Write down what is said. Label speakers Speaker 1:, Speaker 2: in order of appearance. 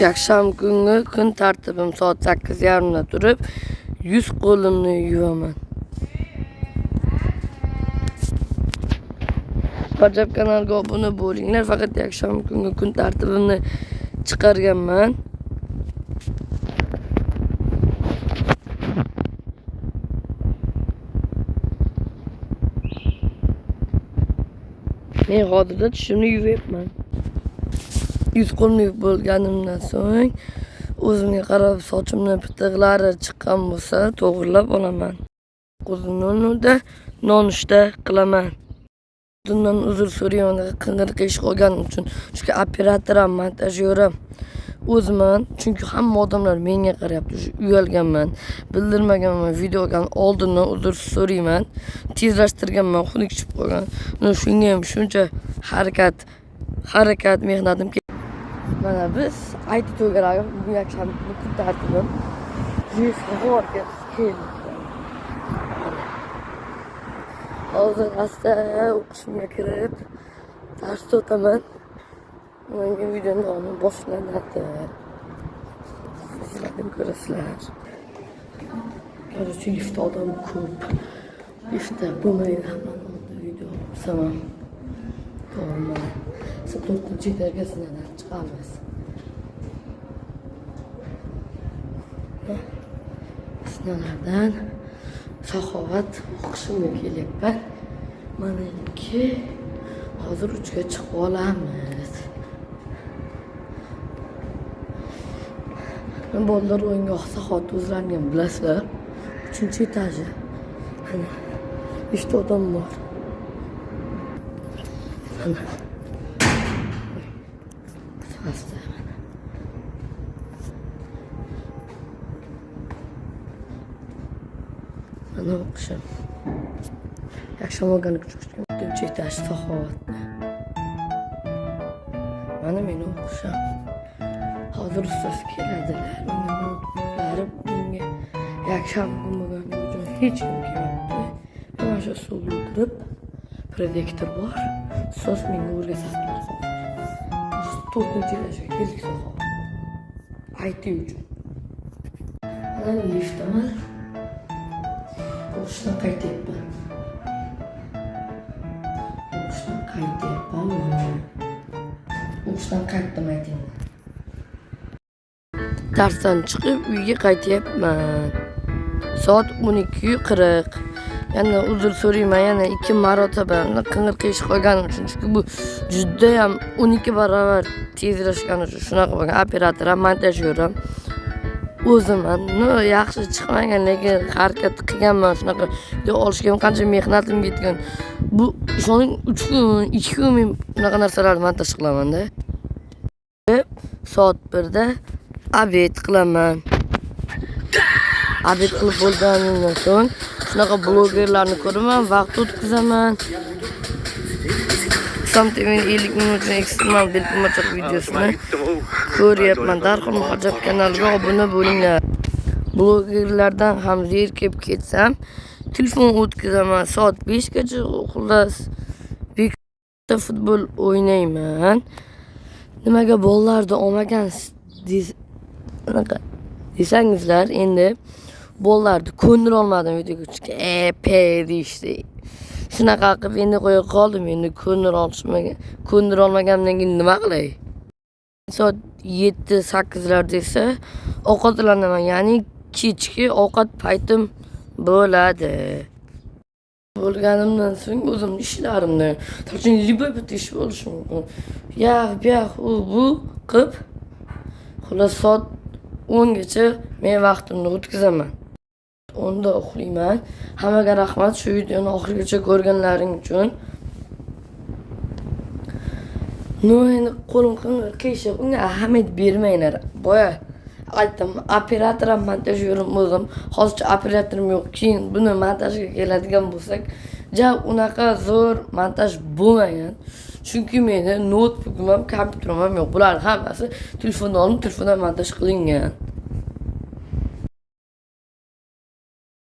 Speaker 1: Akşam günü kun tartibim soat 8:30da turib, yuz qo'limni yuvaman. Rajab kanalga obuna bo'linglar. Faqat akşam günü kun tartibimni chiqarganman. Men hozirda tushimni yuvyapman. Yuz qo'limni yuvib bo'lganimdan so'ng o'zimga qarab sochimni pitig'lari chiqqan bo'lsa to'g'rilab olaman. 9:00da nonushta qilaman. Bundan uzr so'rayman, qing'ir qiyish qolganim uchun. Chunki operatorim, montajyorim o'zman. Chunki hamma odamlar menga qarayapti. Uyalganman, bildirmaganman, videodan oldindan uzr so'rayman. Tezlashtirganman, xunuk tushib qolgan. Shunga ham shuncha harakat mehnatim. Mana biz IT to'garagi bugun akşam kun tartibim. Yuqoriga keldik. Hozir asta o'qishimga kirib, darsga o'taman. Menga videoni davomini boshlanadi. Sizlar ham ko'rasizlar. Qarshi liftda odam ko'p. Liftda bo'lmaydi hamma video olsam. To'g'rimi? Siz 4-etarga sinadan chiqamiz. Sinalardan saxovat o'qishimga kelyapman. Meniki hozir 3ga chiqib olamiz. Men bolalar o'yingoh saxovat o'zlarini bilasizlar. 3-etaji. Mana 3 odam bor. Mana Ana o'qishim. Akşam olgani kuchukchim. 4-etaji saxovatni. Mana men o'qishim. Hozir ustasi keladilar. Ular menga akşam bo'lgani uchun hech kim kelmayapti. Mana shu stolga o'tirib, proyektor bor. Ustoz menga o'rgatadilar. 4-etajiga keldik saxovat. IT uchun. Mana liftdaman. O'qishdan qaytyapman. O'qishdan qaytdim aytinglar. Darsdan chiqib uyga qaytyapman. Soat 12:40. Yana uzr so'rayman, yana 2 marotaba qing'ir qiyish qolganim uchun. Chunki bu juda ham 12 barobar tezlashgani uchun shunaqa bo'lgan. Operatorim, montajyorim o'zimman. Yaxshi chiqmagan, lekin harakat qilganman. Shunaqa video olishga ham qancha mehnatim ketgan. Bu ishoning 3 kun, 2 kun men bunaqa narsalarni montaj qilaman-da. Soat 1da obed qilaman. Obed qilib bo'lganimdan so'ng shunaqa blogerlarni ko'raman, vaqt o'tkazaman. Samtimin 50 minut uchun ekstremal belgimachaq videosini ko'ryapman. Darhol Rajab kanaliga obuna bo'linglar. Blogerlardan ham zerikib ketsam, telefon o'tkazaman. Soat 5gacha xullas bekda futbol o'ynayman. Nimaga bolalarni olmagan desangizlar, endi bolalarni ko'ndira olmadim videoga chiqib. deyishdi. Shunaqa qilib endi qo'ya qoldim. Endi ko'ndira olmaganimdan keyin nima qilay? Soat 7-8larda esa ovqatlanaman, ya'ni kechki ovqat paytim bo'ladi. Bo'lganimdan so'ng o'zimning ishlarimni, to'g'ri libay bitta ish bo'lishi mumkin. Bu qilib xullas soat 10gacha men vaqtimni o'tkazaman. Onda uxlayman. Hammaga rahmat shu videoni oxirigacha ko'rganlaring uchun. Endi qo'lim qiyshib, unga ahamiyat bermanglar. Boya aytdim, operatorim, montajyorim o'zim. Hozircha operatorim yo'q. Keyin buni montajga keladigan bo'lsak, unaqa zo'r montaj bo'lmagan. Chunki menda notebook'im ham, kompyuterim ham yo'q. Bular hammasi telefondan olinib, telefondan montaj qilingan.